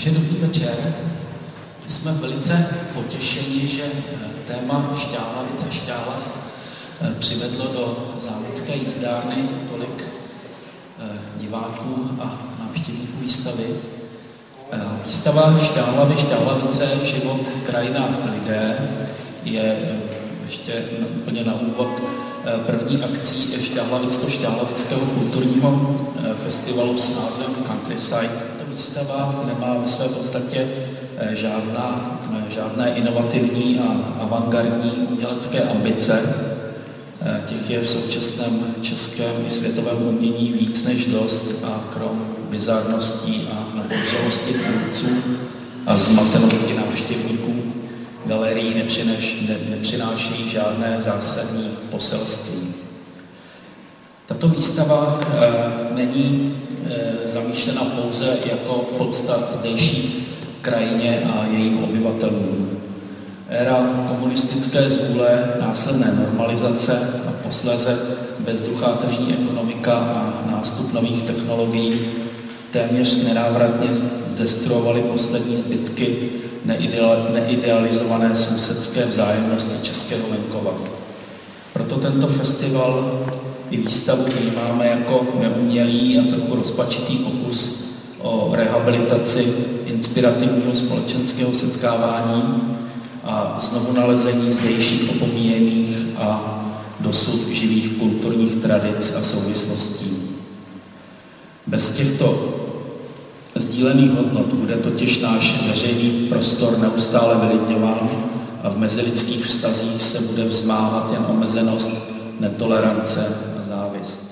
Dobrý večer. My jsme velice potěšeni, že téma Šťáhlavice Šťála přivedlo do zámecké jízdárny tolik diváků a návštěvníků výstavy. Výstava Šťáhlavy, Šťáhlavice, život, krajina, lidé je ještě úplně na úvod první akcí Šťáhlavicko-šťáhlavického kulturního festivalu s názvem Countryside. Ta výstava nemá ve své podstatě žádné inovativní a avantgardní umělecké ambice. Těch je v současném českém i světovém umění víc než dost a krom bizarností a nadvořilosti tvůrců a zmatenosti návštěvníků galerií nepřináší žádné zásadní poselství. Tato výstava není zamýšlena pouze jako podsta zdejší krajině a jejím obyvatelům. Éra komunistické zvůle, následné normalizace a posléze bezduchá tržní ekonomika a nástup nových technologií téměř nenávratně destruovaly poslední zbytky neidealizované sousedské vzájemnosti českého venkova. Proto tento festival i výstavu vnímáme jako neumělý a trochu rozpačitý pokus o rehabilitaci inspirativního společenského setkávání a znovu nalezení zdejších opomíjených a dosud živých kulturních tradic a souvislostí. Bez těchto sdílených hodnot bude totiž náš veřejný prostor neustále vylidňován a v mezilidských vztazích se bude vzmávat jen omezenost, netolerance a závist.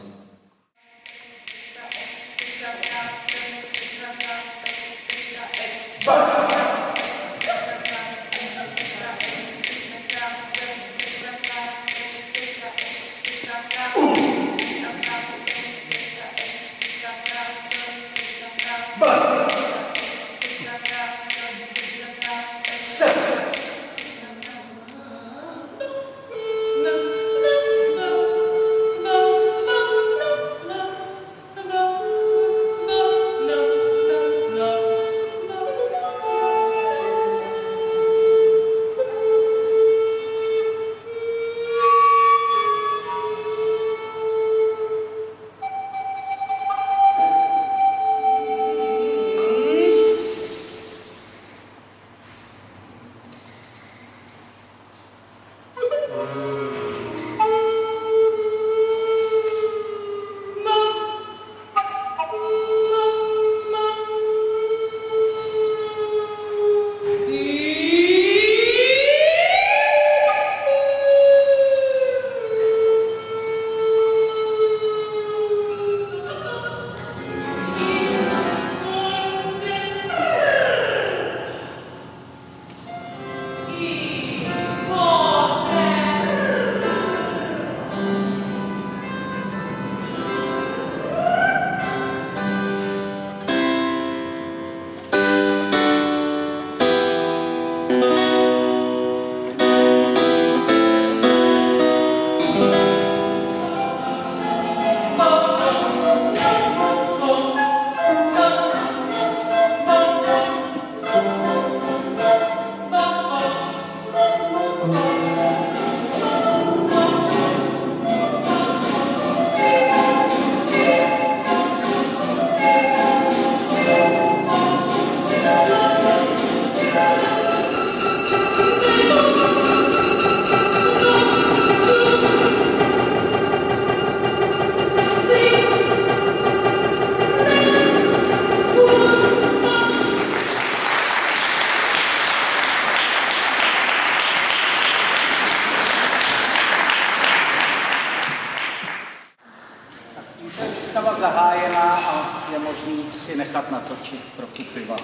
Zahájená a je možný si nechat natočit trochu piva.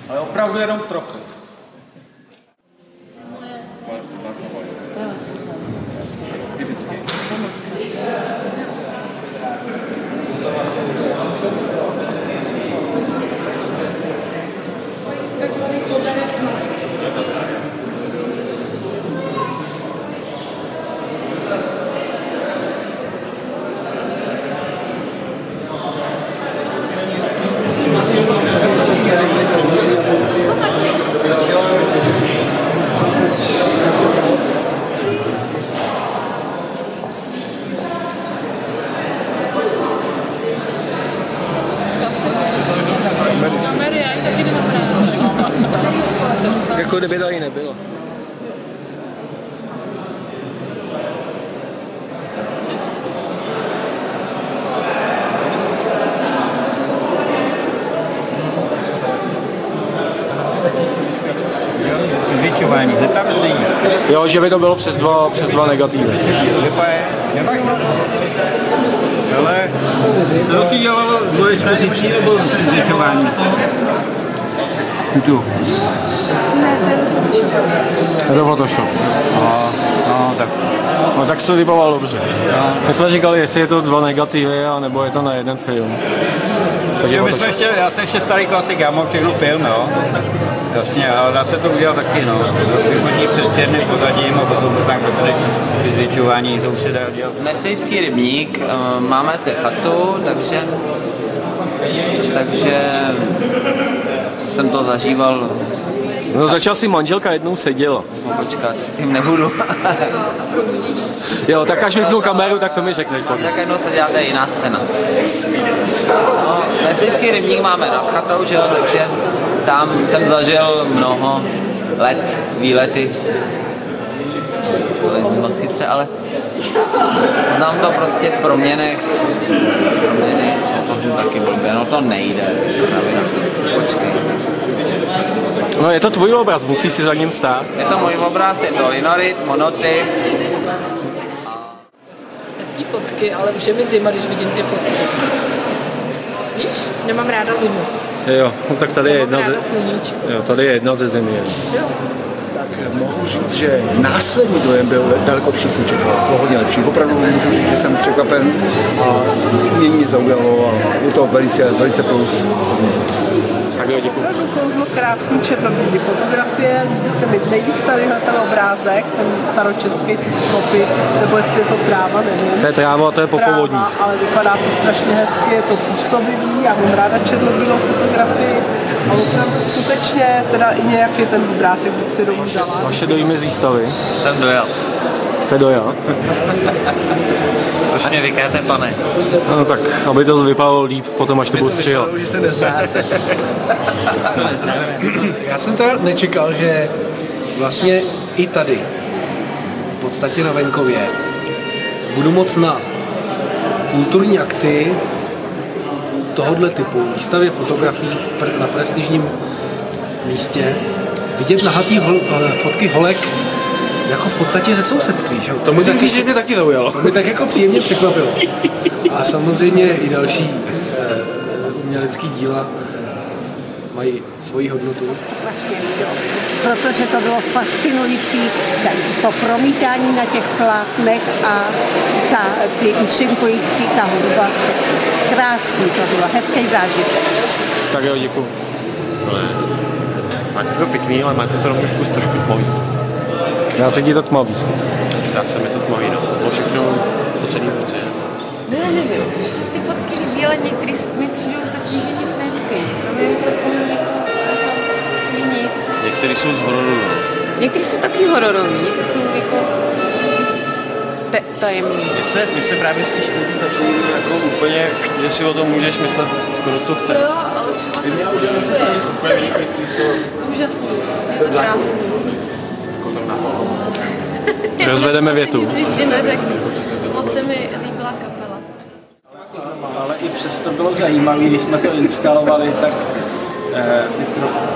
Ale opravdu jenom trochu. Jako kdyby tady nebylo. Zvětšování, zeptáme se jí. Jo, že by to bylo přes dva negativy. Ale to si dělalo dvoječkoziční nebo zvětšování? Tu. Ne, to je Photoshop. Je to Photoshop. No, tak. No tak se to vypadalo dobře. No. My jsme říkali, jestli je to dva negativy, nebo je to na jeden film. Takže já jsem ještě starý klasik, já mám všechno film, jo. Jasně, ale dá se to udělat taky, no. Vyhodí před černým pozadím a potom to tak dobrý při zvětšování, to už se dá dělat. Mesejský rybník, máme zde chatu, takže jsem to zažíval. No začal si manželka jednou seděla. No, počkat, s tím nebudu. Jo, tak až vypnu kameru, tak to mi řekneš. Tak jednou se dělá, to je jiná scéna. No, Mesejský rybník máme nad chatou, že jo, takže tam jsem zažil mnoho let, výlety. To není moc chytře, ale znám to prostě v proměnech. Proměny, no to jsem taky blbě, no to nejde. Počkej. No je to tvůj obraz, musíš si za ním stát. Je to můj obraz, je to linorit, monotyp. Hezký fotky, ale už je mi zima, když vidím ty fotky. Víš, nemám ráda zimu. Jo, no tak tady je jedna tady je jedna ze země. Tak mohu říct, že následný dojem byl daleko lepší, než jsem čekal. Byl hodně lepší. Opravdu můžu říct, že jsem překvapen a mě zaujalo a je to velice plus. Tak jo, děkuji. Kouzlo krásný černobílý fotografie, líbí se mi nejvíc tady na ten obrázek, ten staročeský, ty stopy, nebo jestli je to tráva, nevím. To je tráva, to je popovodní. Ale vypadá to strašně hezky, je to působivý, já mám ráda černobílou fotografii, ale opravdu skutečně, teda i nějaký ten obrázek bych si domů dala. Vaše dojmy z výstavy? Jsem dojel. Jste dojel? Už mě vykáte, pane. No tak, aby to vypadalo líp, potom až to budu stříhat. Já jsem teda nečekal, že vlastně i tady, v podstatě na venkově, budu moc na kulturní akci tohohle typu, výstavě fotografií na prestižním místě, vidět nahatý fotky holek jako v podstatě ze sousedství. Že? To mi taky, že mě taky zaujalo. To mi tak jako příjemně překvapilo. A samozřejmě i další umělecký díla mají svoji hodnotu. Vlastně, jo. Protože to bylo fascinující, to promítání na těch plátnech a ty účinkující, ta hudba. Krásný to bylo, hezký zážitek. Tak jo, děkuji. Co ne? Máte to pěkný, ale máte to rovněž trošku tmavý. Já se ti to tmavý. Já se mi to tmavý, no. To všechno po celý moci. No já nevím, mně se ty fotky líbí, ale některý mi přijdou taky, že nic neříkají. Nevím, proč jsem jako nic. Některý jsou z hororu, no. Některý jsou taky hororový, některý jsou jako tajemný. Mně se právě spíš líbí takový jako úplně, že si o tom můžeš myslet skoro co chceš. Jo, ale třeba... Vy mě udělali se si úplně vynikající to... Úžasný, je to krásný. Rozvedeme větu. Nic víc si neřeknu. Moc se mi líbila kapela. Ale i přesto bylo zajímavé, když jsme to instalovali, tak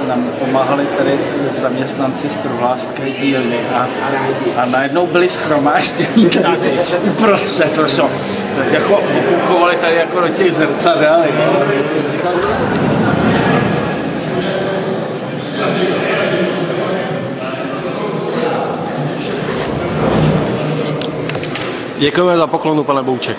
nám pomáhali tady zaměstnanci z truhlářské dílny a najednou byli shromážděni tady uprostřed, to jako okupovali tady jako do těch zrcadel. Děkujeme za poklonu, pane Bouček.